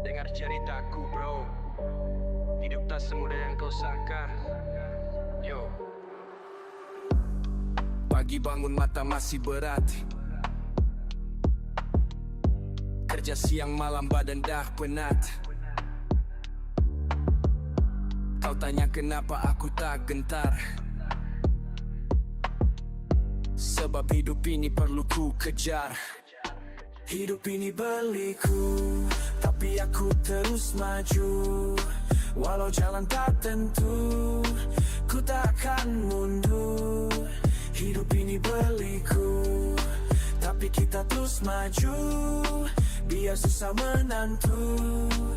Dengar ceritaku bro, hidup tak semudah yang kau sangka. Yo. Pagi bangun mata masih berat, kerja siang malam badan dah penat. Kau tanya kenapa aku tak gentar, sebab hidup ini perlu ku kejar. Hidup ini berliku, tapi aku terus maju. Walau jalan tak tentu, ku tak akan mundur. Hidup ini berliku, tapi kita terus maju. Biar susah menantu,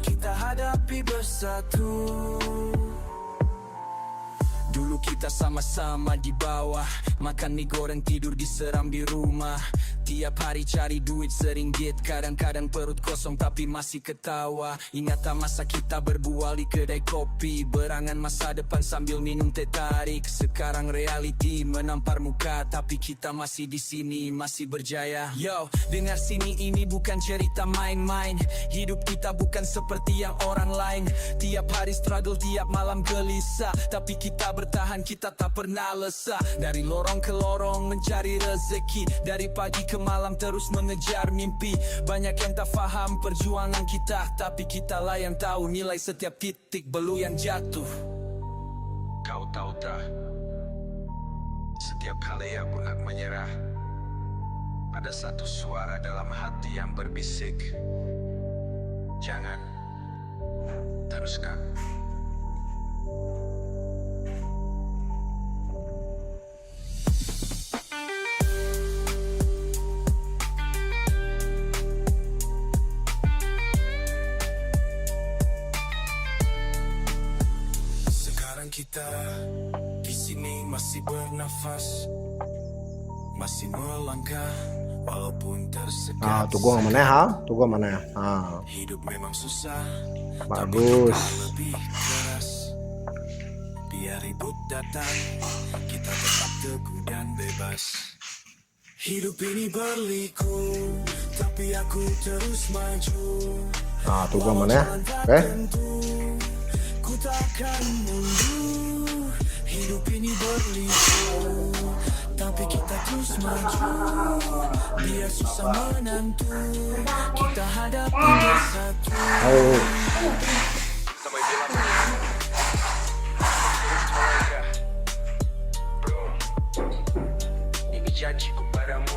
kita hadapi bersatu. Dulu kita sama-sama di bawah, makan mie goreng tidur di serambi rumah. Tiap hari cari duit seringgit, kadang-kadang perut kosong tapi masih ketawa. Ingat masa kita berbual di kedai kopi, berangan masa depan sambil minum teh tarik. Sekarang reality menampar muka, tapi kita masih di sini, masih berjaya. Yo, dengar sini ini bukan cerita main-main. Hidup kita bukan seperti yang orang lain. Tiap hari struggle, tiap malam gelisah, tapi kita bertahan, kita tak pernah lesah. Dari lorong ke lorong mencari rezeki, dari pagi ke malam terus mengejar mimpi. Banyak yang tak faham perjuangan kita, tapi kita lah yang tahu nilai setiap titik belu yang jatuh. Kau tahu tak, setiap kali aku nak menyerah, ada satu suara dalam hati yang berbisik, jangan, teruskan. Kita di sini masih bernafas, masih melangkah walaupun tersekat. Tuh gua mana ya? Tuh gua mana ya? Hidup memang susah, Bagus. tapi kita lebih keras. Biar ribut datang, kita tetap teguh dan bebas. Hidup ini berliku, tapi aku terus maju. Tuh gua mana ya? Oke. Ku takkan mundur. Hidup ini berliku, tapi kita terus maju. Biar susah menantu, kita hadapi bersatu. Sampai bilang bro, ini janjiku padamu.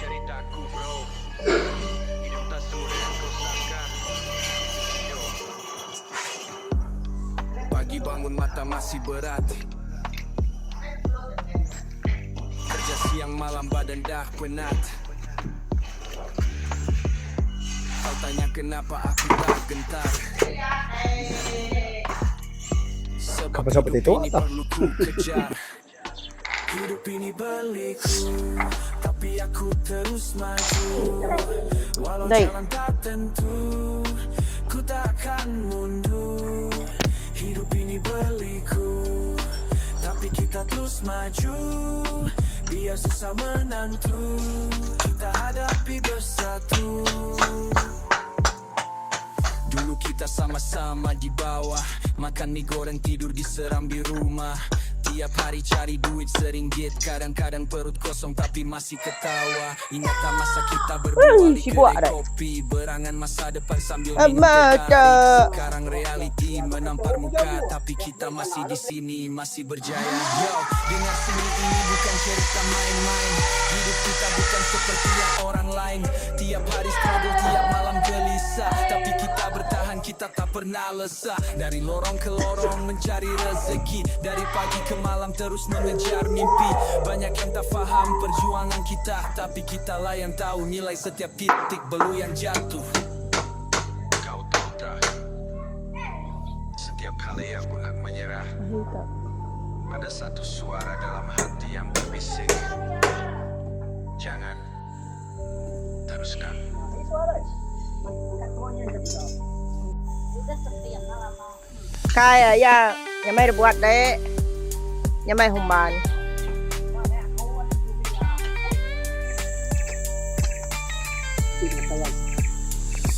Ceritaku bro, hidup tak semudah yang kau sangka. Pagi bangun mata masih berat, kerja siang malam badan dah penat. Kau tanya kenapa aku tak gentar, sebab seperti itu hidup ini perlu ku kejar. Hidup ini berliku, tapi aku terus maju. Walau jalan tak tentu, ku tak akan mundur. Hidup ini berliku, tapi kita terus maju. Biar susah menantu, kita hadapi bersatu. Dulu kita sama-sama di bawah, makan mie goreng tidur di serambi rumah. Tiap hari cari duit seringgit, kadang-kadang perut kosong tapi masih ketawa. Ingat masa kita berbual di kedai kopi, berangan masa depan sambil minum teh tarik. Sekarang reality menampar muka, tapi kita masih di sini, masih berjaya. Yo, dengar sini ini bukan cerita main-main. Hidup kita bukan seperti yang orang lain. Tiap hari struggle, tiap malam gelisah, tapi kita bertahan, kita tak pernah lesah. Dari lorong ke lorong mencari rezeki, dari pagi ke malam terus mengejar mimpi. Banyak yang tak faham perjuangan kita, tapi kita lah yang tahu nilai setiap titik belu yang jatuh. Kau tahu tak, setiap kali aku nak menyerah, ada satu suara dalam hati yang berbisik, jangan, teruskan. khai à ya nhà mày buat đấy nhà mày hùng bàn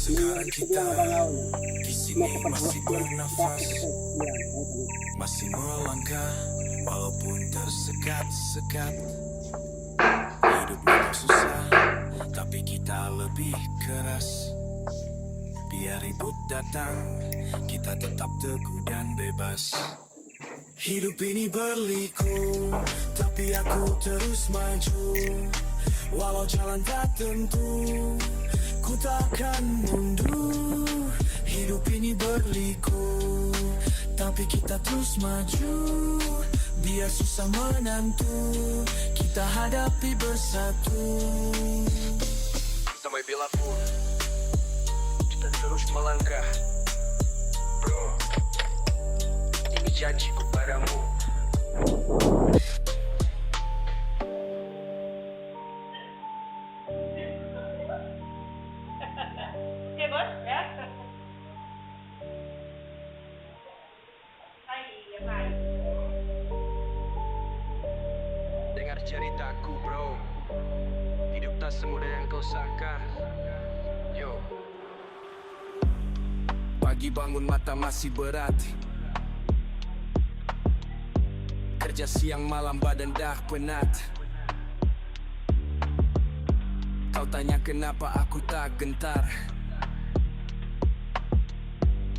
Sekarang kita di sini masih bernafas, masih melangkah walaupun tersekat-sekat. Hidup memang susah, tapi kita lebih keras. Biar ribut datang, kita tetap teguh dan bebas. Hidup ini berliku, tapi aku terus maju. Walau jalan tak tentu, ku takkan mundur. Hidup ini berliku, tapi kita terus maju. Biar susah menantu, kita hadapi bersatu. Sampai bila pun kita terus melangkah, bro. Ini janjiku padamu. Oke bos ya. Dengar ceritaku bro, hidup tak semudah yang kau sangka. Yo, pagi bangun mata masih berat, kerja siang malam badan dah penat. Kau tanya kenapa aku tak gentar,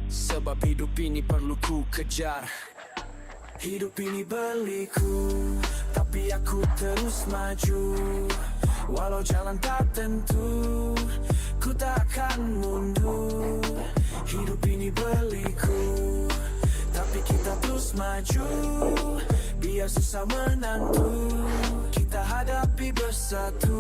sebab hidup ini perlu ku kejar. Hidup ini berliku, tapi aku terus maju. Walau jalan tak tentu, ku takkan mundur. Hidup ini berliku, tapi kita terus maju. Biar susah menantu, kita hadapi bersatu.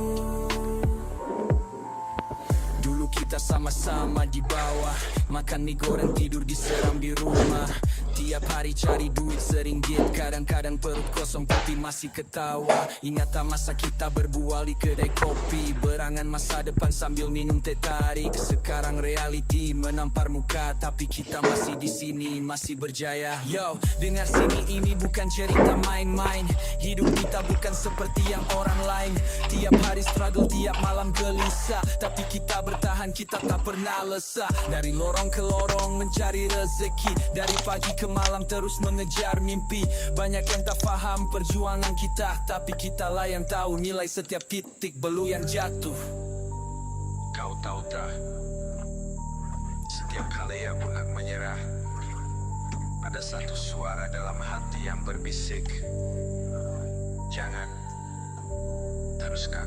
Dulu kita sama-sama di bawah, makan mie goreng tidur diseram di rumah. Tiap hari cari duit seringgit, kadang-kadang perut kosong tapi masih ketawa. Ingat masa kita berbual di kedai kopi, berangan masa depan sambil minum teh tarik. Sekarang reality menampar muka, tapi kita masih di sini, masih berjaya. Yo, dengar sini ini bukan cerita main-main. Hidup kita bukan seperti yang orang lain. Tiap hari struggle, tiap malam gelisah, tapi kita bertahan, kita tak pernah lesah. Dari lorong ke lorong mencari rezeki, dari pagi ke malam terus mengejar mimpi. Banyak yang tak paham perjuangan kita, tapi kita lah yang tahu nilai setiap titik belu yang jatuh. Kau tahu tak, setiap kali aku nak menyerah, ada satu suara dalam hati yang berbisik, jangan, teruskan.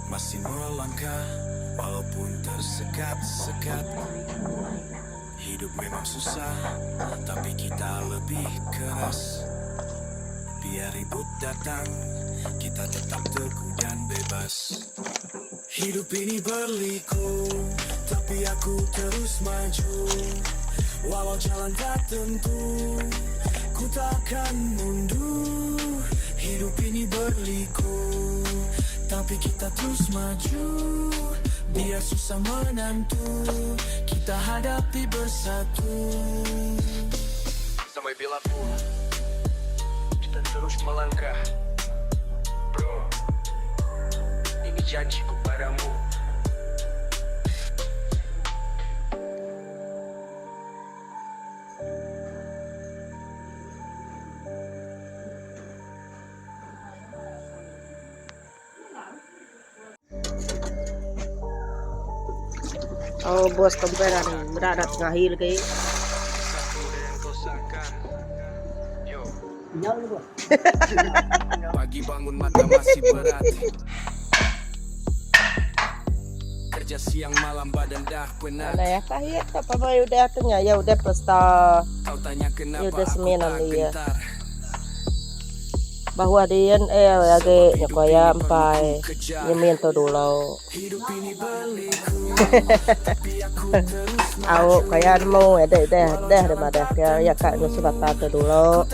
Masih melangkah walaupun tersekat-sekat. Hidup memang susah, tapi kita lebih keras. Biar ribut datang, kita tetap teguh dan bebas. Hidup ini berliku, tapi aku terus maju. Walau jalan tak tentu, ku takkan mundur. Hidup ini berliku, tapi kita terus maju. Biar susah menantu, kita hadapi bersatu. Sampai bila pun kita terus melangkah, bro. Ini janjiku padamu. Oh bos temperan beradat ngahil ke. Pagi bangun mata masih berat, kerja siang malam badan dah penat. Ada ya kahit apa bayu udah tanya ya udah pesta. Kau tanya kenapa Ya udah aku sembilan tak iya. gentar, bahwa dia lagi nyokoya ampai nyemin to dulu. Aku kaya mau deh daripada ya kak nusibata to dulu.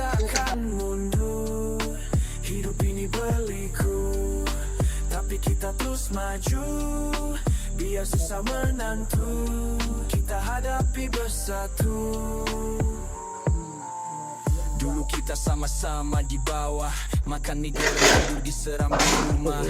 Hidup ini berliku, tapi kita terus maju. Biar susah menantu, kita hadapi bersatu. Dulu kita sama-sama di bawah, makan mie goreng tidur di serambi rumah.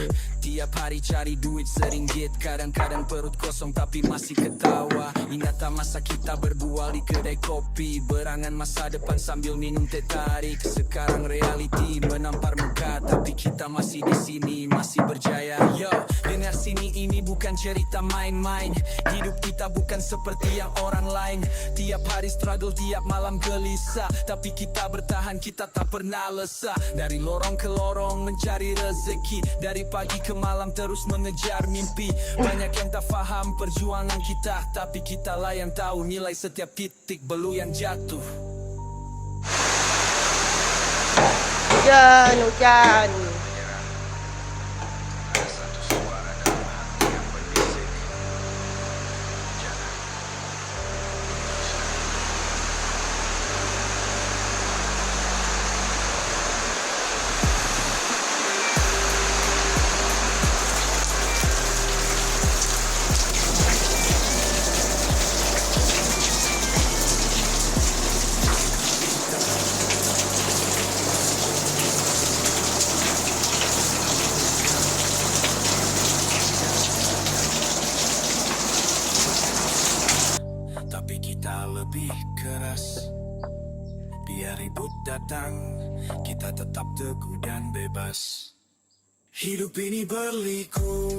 Tiap hari cari duit seringgit, kadang-kadang perut kosong tapi masih ketawa. Ingat masa kita berbual di kedai kopi, berangan masa depan sambil minum teh tarik. Sekarang reality menampar muka, tapi kita masih di sini, masih berjaya. Yo, dengar sini ini bukan cerita main-main. Hidup kita bukan seperti yang orang lain. Tiap hari struggle, tiap malam gelisah, tapi kita bertahan, kita tak pernah lesah. Dari lorong ke lorong mencari rezeki, dari pagi ke malam terus mengejar mimpi. Banyak yang tak paham perjuangan kita, tapi kita lah yang tahu nilai setiap titik belu yang jatuh. Hujan. Tapi kita lebih keras. Biar ribut datang, kita tetap teguh dan bebas. Hidup ini berliku,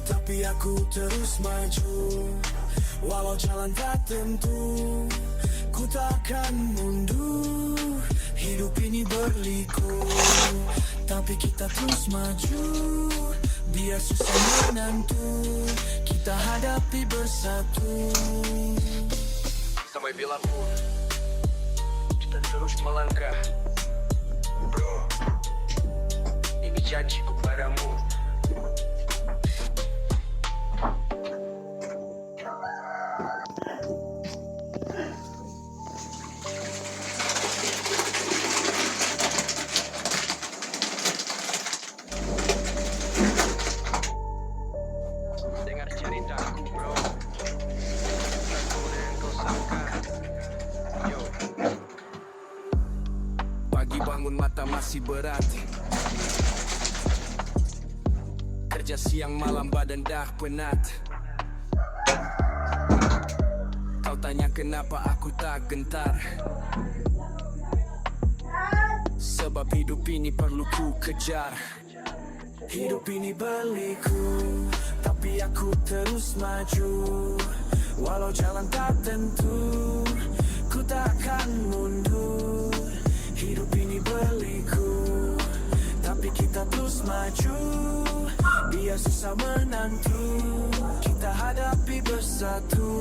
tapi aku terus maju. Walau jalan tak tentu, ku takkan mundur. Hidup ini berliku, tapi kita terus maju. Biar susah menantu, kita hadapi bersatu. Sampai bila pun kita terus melangkah, bro. Ini janjiku padamu. Dengar ceritaku, bro. Aku yang kau sangka. Yo. Pagi bangun mata masih berat. Kerja siang malam badan dah penat. Kau tanya kenapa aku tak gentar. Sebab hidup ini perlu ku kejar. Hidup ini berliku, tapi aku terus maju. Walau jalan tak tentu, ku takkan mundur. Hidup ini berliku, tapi kita terus maju. Biar susah menantu, kita hadapi bersatu.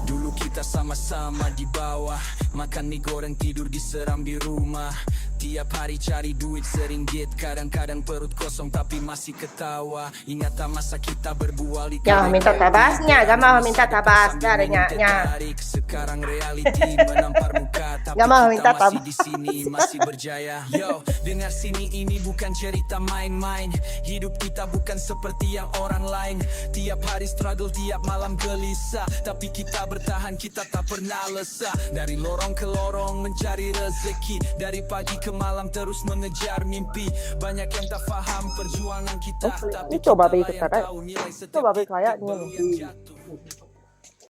Dulu kita sama-sama di bawah, makan mie goreng tidur di serambi rumah. Tiap hari cari duit seringgit, kadang-kadang perut kosong tapi masih ketawa. Ingat masa kita berbual di Jangan minta tabasnya, gak mau minta tabas dari nyaknya. Sekarang reality menampar muka, tapi Gak mau kita minta masih tabas. di sini, masih berjaya. Yo, dengar sini ini bukan cerita main-main. Hidup kita bukan seperti yang orang lain. Tiap hari struggle, tiap malam gelisah, tapi kita bertahan, kita tak pernah lesah. Dari lorong ke lorong mencari rezeki, dari pagi ke malam terus mengejar mimpi. Banyak yang tak paham perjuangan kita, tapi Coba kita lah beli yang kayak, tahu nilai setiap coba beli titik kayaknya belu yang jatuh.